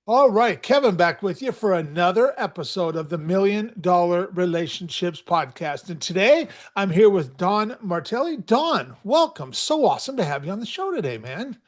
All right, Kevin back with you for another episode of the $1 Million Relationships Podcast. And today I'm here with Don Martelli. Don, welcome. So awesome to have you on the show today, man.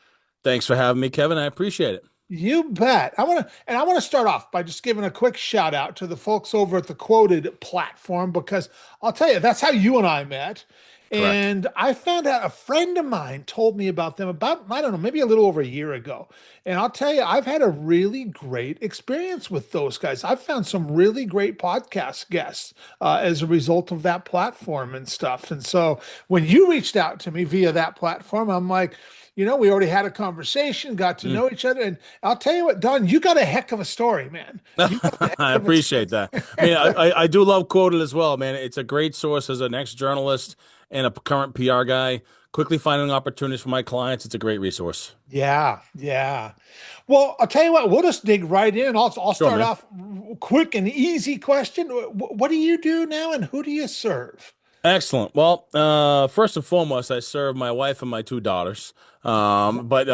Thanks for having me, Kevin. I appreciate it. You bet. I want to start off by just giving a quick shout out to the folks over at the Quoted platform because I'll tell you, that's how you and I met. Correct. And I found out a friend of mine told me about them about, I don't know, maybe a little over a year ago. And I'll tell you, I've had a really great experience with those guys. I've found some really great podcast guests as a result of that platform and stuff. And so when you reached out to me via that platform, I'm like, we already had a conversation, got to Mm. know each other. And I'll tell you what, Don, you got a heck of a story, man. You got a heck I of a story. appreciate that. I mean, I do love Quoted as well, man. It's a great source as an ex-journalist and a current PR guy. Quickly finding opportunities for my clients. It's a great resource. Yeah, yeah. Well, I'll tell you what, we'll just dig right in. I'll Sure, start man. off quick and easy question. What do you do now and who do you serve? Excellent. Well, first and foremost, I serve my wife and my two daughters. But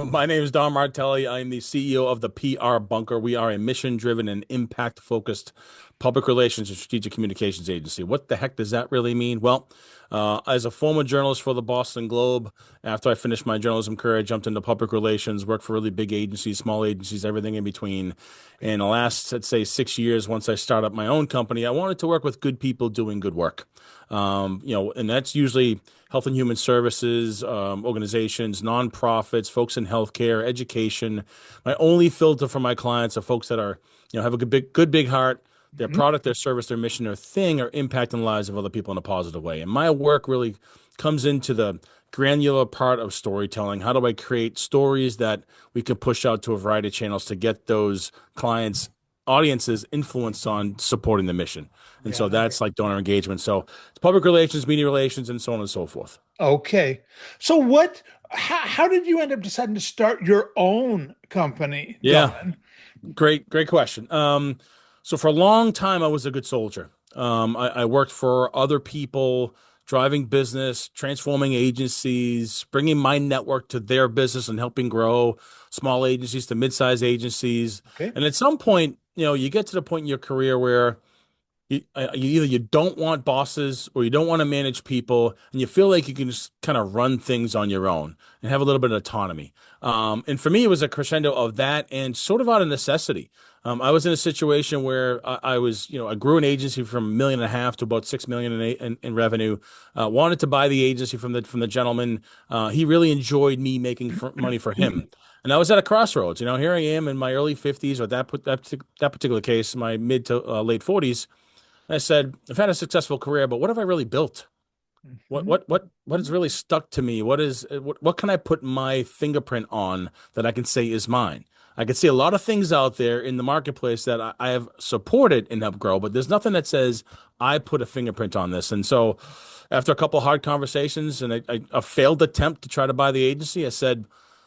my name is Don Martelli. I'm the CEO of the PR Bunker. We are a mission-driven and impact-focused public relations and strategic communications agency. What the heck does that really mean? Well, as a former journalist for the Boston Globe, after I finished my journalism career, I jumped into public relations, worked for really big agencies, small agencies, everything in between. In the last, let's say, 6 years, once I started up my own company, I wanted to work with good people doing good work. And that's usually health and human services, organizations, nonprofits, folks in healthcare, education. My only filter for my clients are folks that are, have a good big heart. Their Mhm. product, their service, their mission, their thing are impacting the lives of other people in a positive way. And my work really comes into the granular part of storytelling. How do I create stories that we can push out to a variety of channels to get those clients, audiences influenced on supporting the mission? And so Yeah. that's like donor engagement. So it's public relations, media relations, and so on and so forth. Okay. So how did you end up deciding to start your own company, Yeah, Don? great question. So for a long time, I was a good soldier. I worked for other people, driving business, transforming agencies, bringing my network to their business and helping grow small agencies to mid-sized agencies. Okay. And at some point, you get to the point in your career where you don't want bosses or you don't want to manage people, and you feel like you can just kind of run things on your own and have a little bit of autonomy. And for me, it was a crescendo of that and sort of out of necessity. I was in a situation where I was, I grew an agency from 1.5 million to about 6 million in revenue. Wanted to buy the agency from the gentleman. He really enjoyed me making money for him. And I was at a crossroads. Here I am in my early 50s, or that particular case, my mid to late 40s. I said, I've had a successful career, but what have I really built? What Mhm. what what what has really stuck to me? What can I put my fingerprint on that I can say is mine? I can see a lot of things out there in the marketplace that I have supported and helped grow, but there's nothing that says I put a fingerprint on this. And so, after a couple hard conversations and a failed attempt to try to buy the agency, I said,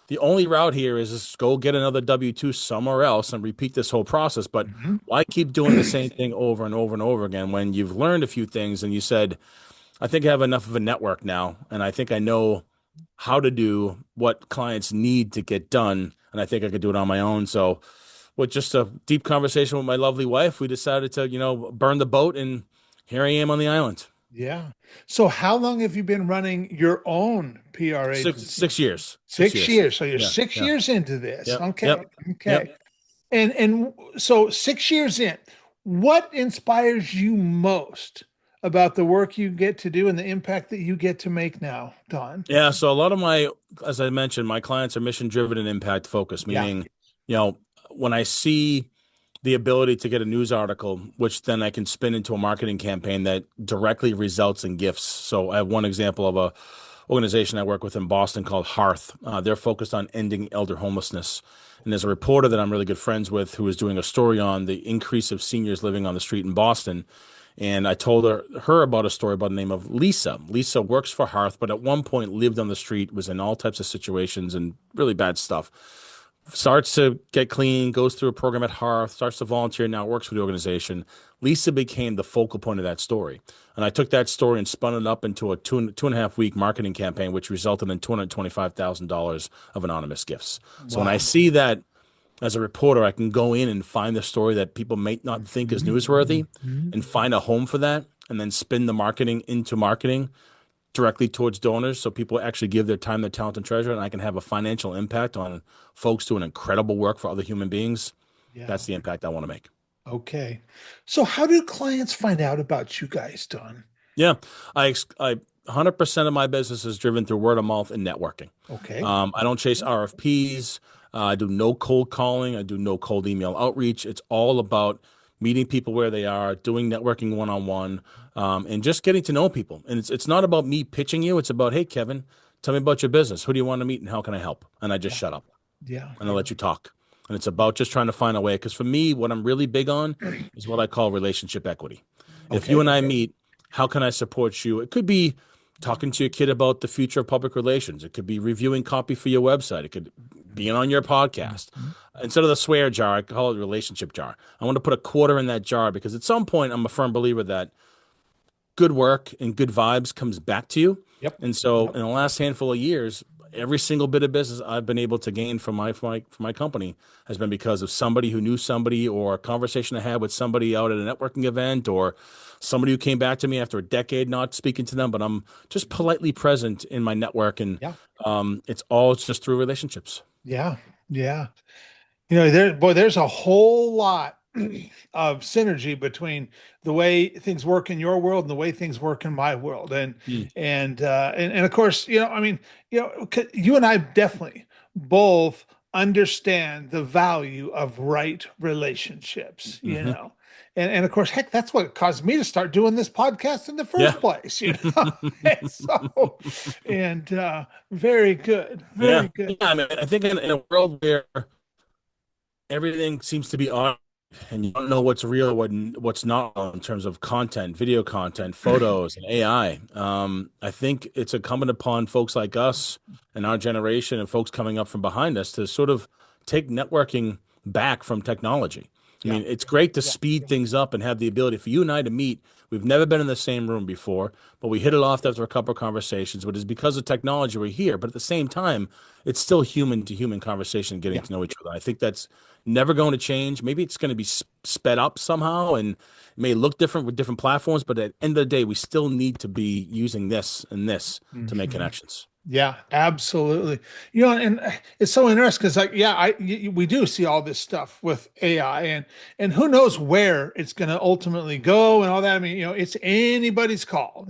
the only route here is just go get another W-2 somewhere else and repeat this whole process. But Mhm. why keep doing the same thing over and over and over again when you've learned a few things and you said, I think I have enough of a network now, and I think I know how to do what clients need to get done, and I think I could do it on my own. So, with just a deep conversation with my lovely wife, we decided to, burn the boat, and here I am on the island. Yeah. So how long have you been running your own PR Six agency? six years. 6 years. So you're Yeah, six yeah, years into this. yep, Okay. yep, Okay. yep. And so 6 years in, what inspires you most about the work you get to do and the impact that you get to make now, Don? Yeah, so a lot of as I mentioned, my clients are mission driven and impact focused, Yeah. meaning, you know, when I see the ability to get a news article, which then I can spin into a marketing campaign that directly results in gifts. So I have one example of a organization I work with in Boston called Hearth. They're focused on ending elder homelessness. And there's a reporter that I'm really good friends with who is doing a story on the increase of seniors living on the street in Boston. And I told her about a story by the name of Lisa. Lisa works for Hearth, but at one point lived on the street, was in all types of situations and really bad stuff. Starts to get clean, goes through a program at Hearth, starts to volunteer, now works for the organization. Lisa became the focal point of that story. And I took that story and spun it up into a two and a half week marketing campaign, which resulted in $225,000 of anonymous gifts. So when I Wow. see that as a reporter, I can go in and find the story that people may not think is newsworthy Mhm. and find a home for that and then spin the marketing into marketing directly towards donors so people actually give their time, their talent, and treasure, and I can have a financial impact on folks doing incredible work for other human beings. Yeah. That's the impact I want to make. Okay. So how do clients find out about you guys, Don? Yeah, I 100% of my business is driven through word of mouth and networking. Okay. I don't chase RFPs. I do no cold calling. I do no cold email outreach. It's all about meeting people where they are, doing networking one on one, and just getting to know people. And it's not about me pitching you. It's about, hey, Kevin, tell me about your business. Who do you want to meet and how can I help? And I just Yeah. shut up Yeah. and I let you talk. And it's about just trying to find a way. Because for me, what I'm really big on is what I call relationship equity. If you Okay. and I meet, how can I support you? It could be talking to your kid about the future of public relations. It could be reviewing copy for your website. It could be on your podcast. Mhm. Instead of the swear jar, I call it relationship jar. I want to put a quarter in that jar because at some point, I'm a firm believer that good work and good vibes comes back to you. Yep. And so Yep. in the last handful of years, every single bit of business I've been able to gain from my company has been because of somebody who knew somebody or a conversation I had with somebody out at a networking event or somebody who came back to me after a decade not speaking to them, but I'm just politely present in my network and Yeah. it's all just through relationships. Yeah. Yeah. There's a whole lot of synergy between the way things work in your world and the way things work in my world. Mm. And of course, you and I definitely both understand the value of right relationships, Hmm. And of course, heck, that's what caused me to start doing this podcast in the Yeah. first place, And so, very good, Yeah. very good. Yeah. I mean, I think in a world where everything seems to be on and you don't know what's real, what's not in terms of content, video content, photos, and AI. I think it's incumbent upon folks like us and our generation and folks coming up from behind us to sort of take networking back from technology. I Yeah. mean, it's great to Yeah. speed things up and have the ability for you and I to meet. We've never been in the same room before, but we hit it off after a couple of conversations. But it's because of technology we're here. But at the same time, it's still human to human conversation, getting Yeah. to know each other. I think that's never going to change. Maybe it's going to be sped up somehow and it may look different with different platforms, but at the end of the day, we still need to be using this and this to make Mhm. connections. Yeah, absolutely. And it's so interesting because, like, yeah, we do see all this stuff with AI, and who knows where it's going to ultimately go and all that. I mean, it's anybody's call,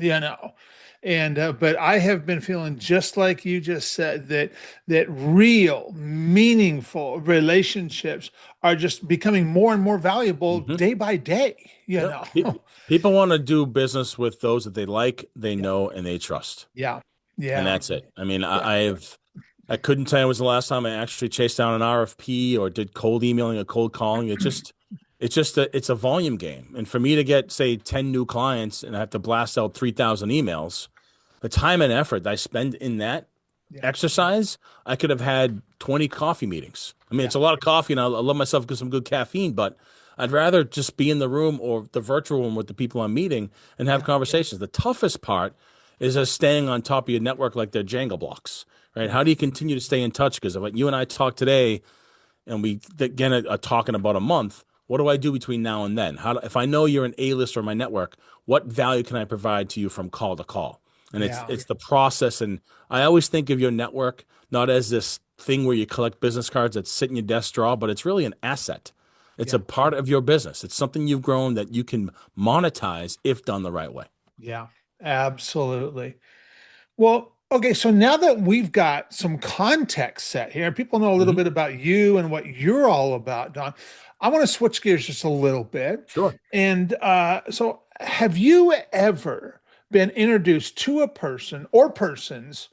And but I have been feeling just like you just said that real, meaningful relationships are just becoming more and more valuable Hmm. day by day. Yep. People want to do business with those that they like, they Yeah, know, and they trust. yeah, And yeah, that's it. I mean, yeah, I couldn't tell you when was the last time I actually chased down an RFP or did cold emailing or cold calling. It's a volume game. And for me to get, say, 10 new clients and I have to blast out 3,000 emails, the time and effort that I spend in that yeah, exercise, I could have had 20 coffee meetings. I mean, yeah, it's a lot of coffee and I love myself because some good caffeine, but I'd rather just be in the room or the virtual room with the people I'm meeting and have yeah, conversations. The toughest part is just staying on top of your network like they're Jenga blocks, right? yeah, How do you continue to stay in touch? Because if you and I talk today and we again are talking about a month, what do I do between now and then? If I know you're an A-lister in my network, what value can I provide to you from call to call? And it's yeah, it's the process. And I always think of your network not as this thing where you collect business cards that sit in your desk drawer, but it's really an asset. It's a yeah. part of your business. It's something you've grown that you can monetize if done the right way. Yeah, absolutely. Well, okay, so now that we've got some context set here, people know a little Hmm. bit about you and what you're all about, Don. I want to switch gears just a little bit. Sure. And so, have you ever been introduced to a person or persons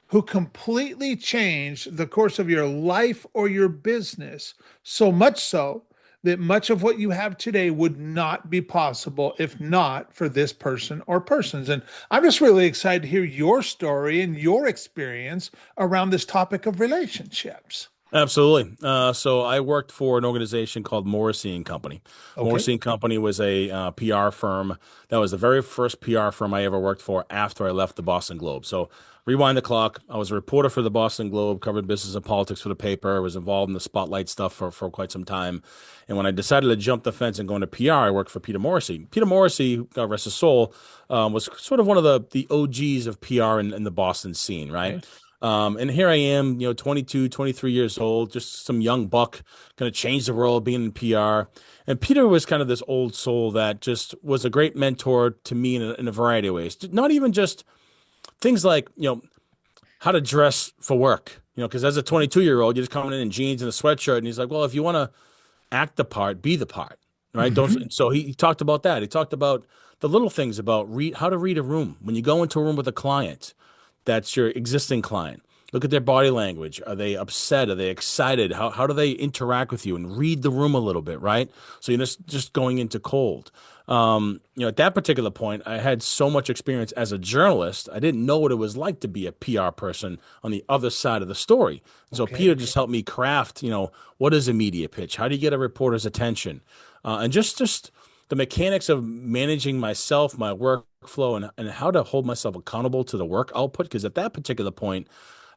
who completely changed the course of your life or your business, so much so that much of what you have today would not be possible if not for this person or persons? And I'm just really excited to hear your story and your experience around this topic of relationships. Absolutely. So I worked for an organization called Morrissey and Company. Okay. Morrissey and Company was a PR firm. That was the very first PR firm I ever worked for after I left the Boston Globe. So rewind the clock. I was a reporter for the Boston Globe, covered business and politics for the paper. I was involved in the spotlight stuff for quite some time. And when I decided to jump the fence and go into PR, I worked for Peter Morrissey. Peter Morrissey, God rest his soul, was sort of one of the OGs of PR in the Boston scene, right? Okay. And here I am, 22, 23 years old, just some young buck, going to change the world, being in PR. And Peter was kind of this old soul that just was a great mentor to me in a variety of ways. Not even just things like, how to dress for work, because as a 22-year-old, you're just coming in jeans and a sweatshirt. And he's like, well, if you want to act the part, be the part, right? Mhm. Don't. So he talked about that. He talked about the little things about how to read a room. When you go into a room with a client, that's your existing client. Look at their body language. Are they upset? Are they excited? How do they interact with you? And read the room a little bit, right? So you're just going into cold. At that particular point, I had so much experience as a journalist. I didn't know what it was like to be a PR person on the other side of the story. So Okay. Peter just helped me craft, what is a media pitch? How do you get a reporter's attention? And just the mechanics of managing myself, my workflow, and how to hold myself accountable to the work output. Because at that particular point,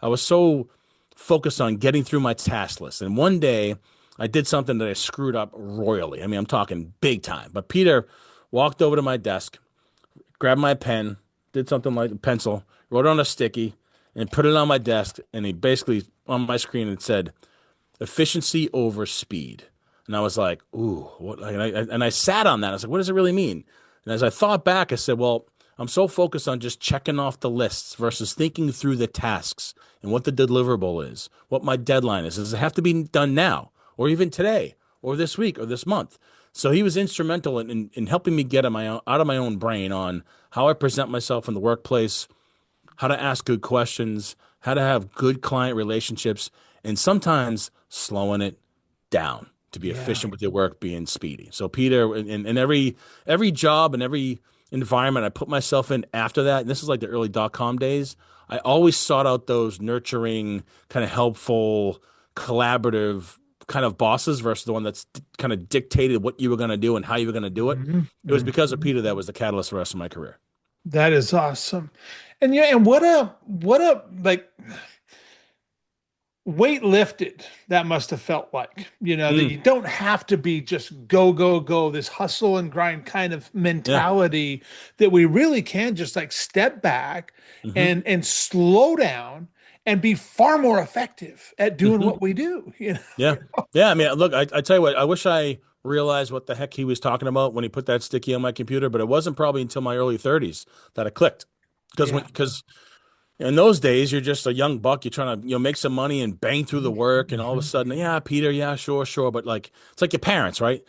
I was so focused on getting through my task list. And one day I did something that I screwed up royally. I mean, I'm talking big time. But Peter walked over to my desk, grabbed my pen, did something like a pencil, wrote it on a sticky, and put it on my desk. And he basically, on my screen, it said, efficiency over speed. And I was like, ooh, what? And I sat on that. I was like, what does it really mean? And as I thought back, I said, well, I'm so focused on just checking off the lists versus thinking through the tasks and what the deliverable is, what my deadline is. Does it have to be done now or even today or this week or this month? So he was instrumental in helping me get out of my own brain on how I present myself in the workplace, how to ask good questions, how to have good client relationships, and sometimes slowing it down to be Yeah. efficient with your work, being speedy. So Peter, in every job and every environment I put myself in after that, and this is like the early dot-com days, I always sought out those nurturing, kind of helpful, collaborative kind of bosses versus the one that's kind of dictated what you were going to do and how you were going to do it. Mhm. It was because of Mhm. Peter that was the catalyst for the rest of my career. That is awesome. And yeah, and what a like weight lifted that must have felt like, that Mm, you don't have to be just go, go, go, this hustle and grind kind of yeah. mentality, that we really can just like step back Hmm. and slow down and be far more effective at doing Hmm. what we do. Yeah. Yeah. I mean, look, I tell you what, I wish I realized what the heck he was talking about when he put that sticky on my computer, but it wasn't probably until my early 30s that it clicked. Yeah. Because in those days, you're just a young buck, you're trying to, make some money and bang through the work, and all of a Mhm. sudden, yeah, Peter, yeah, sure, sure. But like, it's like your parents, right?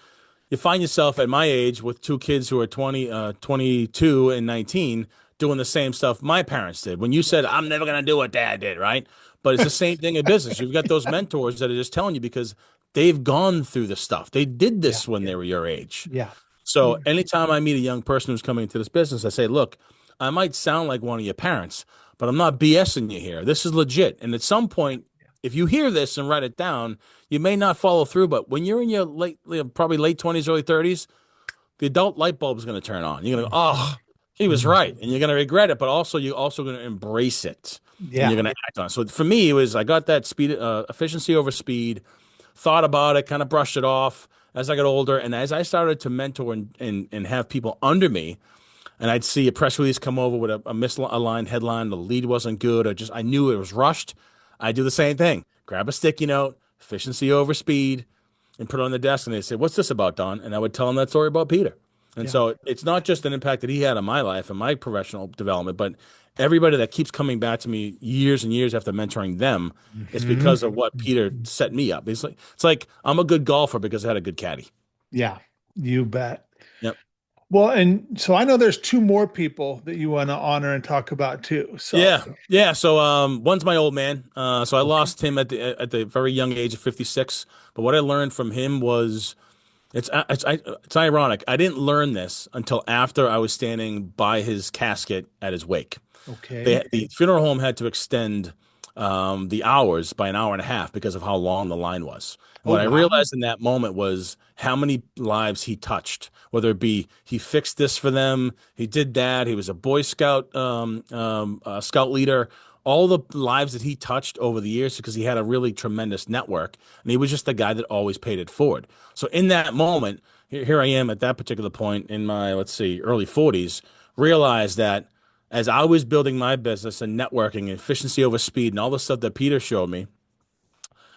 You find yourself at my age with two kids who are 22 and 19 doing the same stuff my parents did. When you said, I'm never going to do what dad did, right? But it's the same thing in business. You've got those mentors that are just telling you because they've gone through the stuff. They did Yeah. this when they were your age. Yeah. So Mhm. anytime I meet a young person who's coming into this business, I say, look, I might sound like one of your parents, but I'm not BSing you here. This is legit. And at some point, if you hear this and write it down, you may not follow through, but when you're in your probably late 20s, early 30s, the adult light bulb is going to turn on. You're going to go, oh, Mhm. he was right. Mhm. And you're going to regret it, but also you're also going to embrace it and you're Yeah. going to act on it. So for me, it was I got that speed, efficiency over speed, thought about it, kind of brushed it off as I got older. And as I started to mentor and have people under me, and I'd see a press release come over with a misaligned headline, the lead wasn't good, or just I knew it was rushed. I do the same thing. Grab a sticky note, efficiency over speed, and put it on the desk. And they say, "What's this about, Don?" And I would tell them that story about Peter. And Yeah. so it's not just an impact that he had on my life and my professional development, but everybody that keeps coming back to me years and years after mentoring them, it's Mhm. because of what Peter set me up. It's like I'm a good golfer because I had a good caddy. Yeah. You bet. Yep. Well, and so I know there's two more people that you want to honor and talk about too. So, Yeah, yeah. So one's my old man. So I okay. lost him at the very young age of 56. But what I learned from him was it's ironic. I didn't learn this until after I was standing by his casket at his wake. Okay. The funeral home had to extend the hours by an hour and a half because of how long the line was. And Oh, what I wow. realized in that moment was how many lives he touched, whether it be he fixed this for them, he did that, he was a Boy Scout scout leader, all the lives that he touched over the years because he had a really tremendous network, and he was just the guy that always paid it forward. So in that moment, here I am at that particular point in my, let's see, early 40s, realized that as I was building my business and networking, efficiency over speed, and all the stuff that Peter showed me,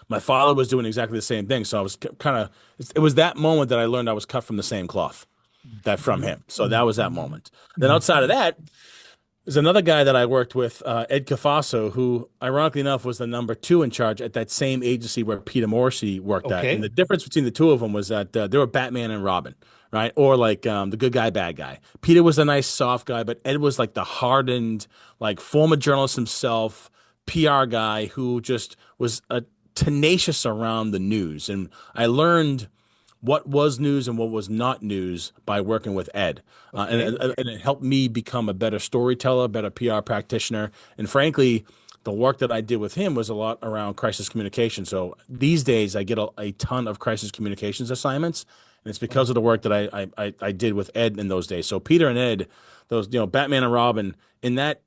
my father was doing exactly the same thing. So I was kind of, it was that moment that I learned I was cut from the same cloth that from Mhm. him. So that was that Mhm. moment. Then outside of Mhm. that, there's another guy that I worked with, Ed Cafaso, who ironically enough was the number two in charge at that same agency where Peter Morrissey worked at. And Okay. the difference between the two of them was that they were Batman and Robin, right? Or like the good guy, bad guy. Peter was a nice, soft guy, but Ed was like the hardened, like former journalist himself, PR guy who just was tenacious around the news. And I learned what was news and what was not news by working with Ed. Okay. And it helped me become a better storyteller, better PR practitioner. And frankly, the work that I did with him was a lot around crisis communication. So these days, I get a ton of crisis communications assignments. And it's because of the work that I did with Ed in those days. So Peter and Ed, those, Batman and Robin, in that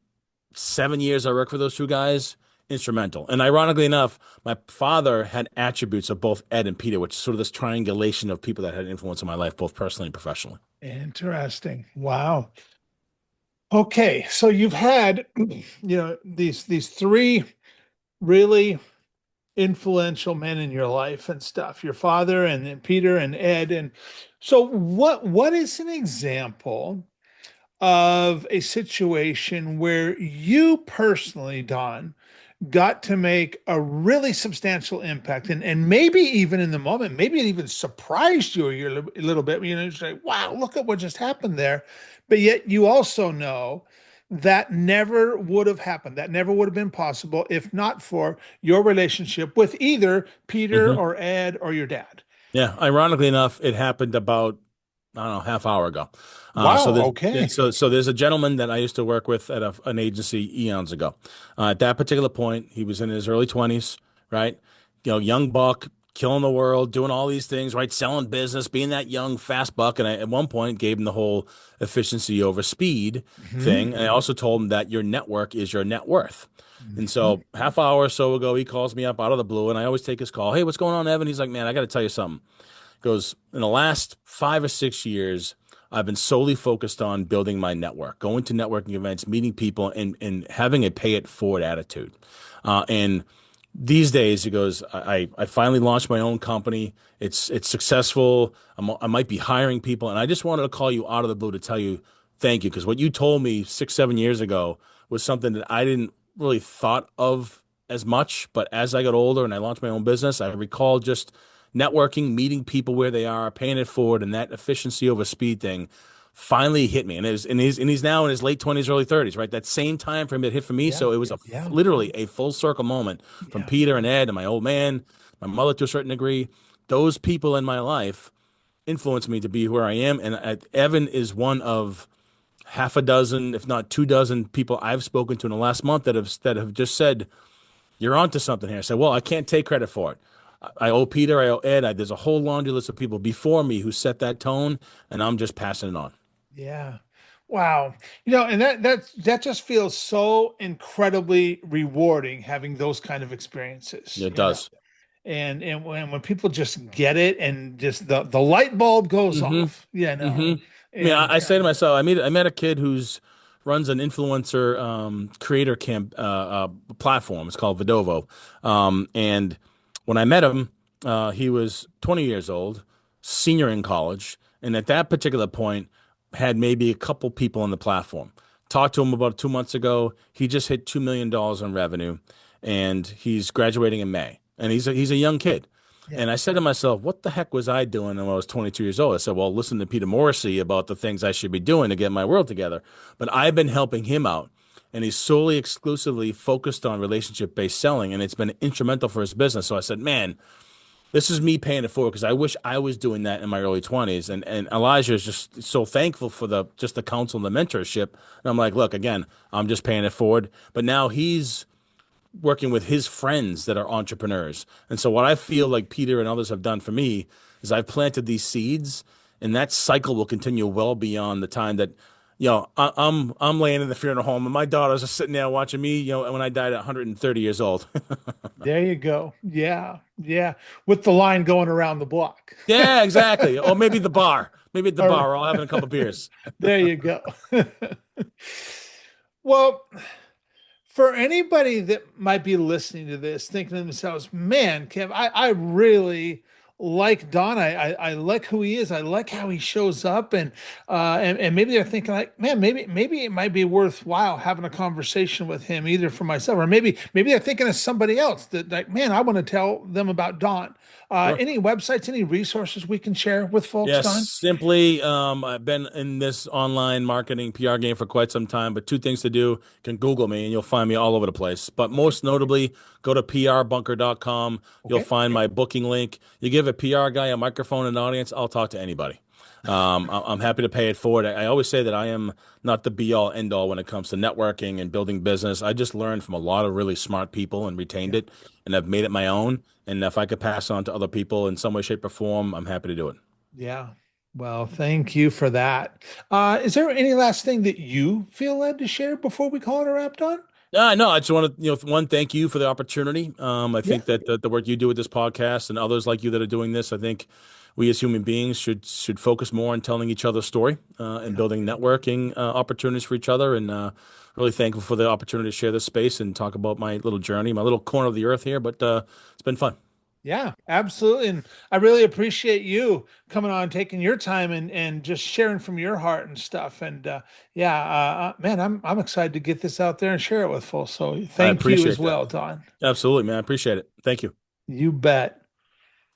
7 years I worked for those two guys, instrumental. And ironically enough, my father had attributes of both Ed and Peter, which is sort of this triangulation of people that had influence in my life, both personally and professionally. Interesting. Wow. Okay. So you've had, these three really influential men in your life and stuff, your father and then Peter and Ed. And so what is an example of a situation where you personally, Don, got to make a really substantial impact, and maybe even in the moment, maybe it even surprised you a little bit, it's like, wow, look at what just happened there. But yet you also know that never would have happened, that never would have been possible if not for your relationship with either Peter Hmm. or Ed or your dad. Yeah, ironically enough, it happened about, I don't know, half hour ago. So Wow. there's Okay. so there's a gentleman that I used to work with at an agency eons ago. At that particular point, he was in his early 20s, right? Young buck, killing the world, doing all these things, right? Selling business, being that young fast buck. And I, at one point, gave him the whole efficiency over speed Hmm. thing. And I also told him that your network is your net worth. And Hmm. so half hour or so ago, he calls me up out of the blue, and I always take his call. Hey, what's going on, Evan? He's like, man, I got to tell you something. Goes, in the last 5 or 6 years, I've been solely focused on building my network, going to networking events, meeting people, and having a pay it forward attitude. And these days, he goes, I finally launched my own company. It's successful. I might be hiring people, and I just wanted to call you out of the blue to tell you thank you, because what you told me 6, 7 years ago was something that I didn't really thought of as much. But as I got older and I launched my own business, I recall just networking, meeting people where they are, paying it forward, and that efficiency over speed thing finally hit me. And he's now in his late 20s, early 30s, right? That same time frame that hit for me. Yeah. So it was Yeah. literally a full circle moment from Yeah. Peter and Ed and my old man, my mother to a certain degree. Those people in my life influenced me to be where I am. And Evan is one of half a dozen, if not 2 dozen people I've spoken to in the last month that have just said, you're onto something here. I said, well, I can't take credit for it. I owe Peter, I owe Ed. There's a whole laundry list of people before me who set that tone, and I'm just passing it on. Yeah. Wow. And that just feels so incredibly rewarding having those kind of experiences, It does. and when people just get it and just the light bulb goes Hmm. off, Hmm. I mean, and I say to myself, I met a kid who's runs an influencer creator camp platform. It's called Vidovo. And when I met him, he was 20 years old, senior in college, and at that particular point, had maybe a couple people on the platform. Talked to him about 2 months ago. He just hit $2 million in revenue, and he's graduating in May. And he's a young kid. yeah, And I said to myself, what the heck was I doing when I was 22 years old? I said, well, listen to Peter Morrissey about the things I should be doing to get my world together. But I've been helping him out, and he's solely exclusively focused on relationship-based selling, and it's been instrumental for his business. So I said, man, this is me paying it forward because I wish I was doing that in my early 20s. And Elijah is just so thankful for the counsel and the mentorship. And I'm like, look, again, I'm just paying it forward. But now he's working with his friends that are entrepreneurs. And so what I feel like Peter and others have done for me is I've planted these seeds, and that cycle will continue well beyond the time that I'm laying in the funeral home, and my daughters are sitting there watching me. When I died at 130 years old. There you go. Yeah. Yeah. With the line going around the block. Yeah, exactly. Or maybe the bar. Maybe at the Or bar, we're all having a couple beers. there you go. Well, for anybody that might be listening to this, thinking to themselves, man, Kev, I really like Don. I like who he is. I like how he shows up. And maybe they're thinking like, man, maybe it might be worthwhile having a conversation with him, either for myself, or maybe they're thinking of somebody else that like, man, I want to tell them about Don. Sure. Any websites, any resources we can share with folks, Yes, Don? simply, I've been in this online marketing PR game for quite some time, but two things to do. You can Google me and you'll find me all over the place. But most notably, go to prbunker.com. You'll Okay. find my booking link. You give a PR guy a microphone and an audience, I'll talk to anybody. I'm happy to pay it forward. I always say that I am not the be all end all when it comes to networking and building business. I just learned from a lot of really smart people and retained Yeah. it, and I've made it my own. And if I could pass on to other people in some way, shape, or form, I'm happy to do it. Yeah. Well, thank you for that. Is there any last thing that you feel led to share before we call it a wrap, Don? No, I just want to, one, thank you for the opportunity. I Yeah. think that the work you do with this podcast and others like you that are doing this, I think we as human beings should focus more on telling each other's story and building networking opportunities for each other. And really thankful for the opportunity to share this space and talk about my little journey, my little corner of the earth here. But it's been fun. Yeah, absolutely. And I really appreciate you coming on, taking your time and just sharing from your heart and stuff. And yeah, man, I'm excited to get this out there and share it with folks. So I thank you as appreciate that. well, Don. Absolutely, man. I appreciate it. Thank you. You bet.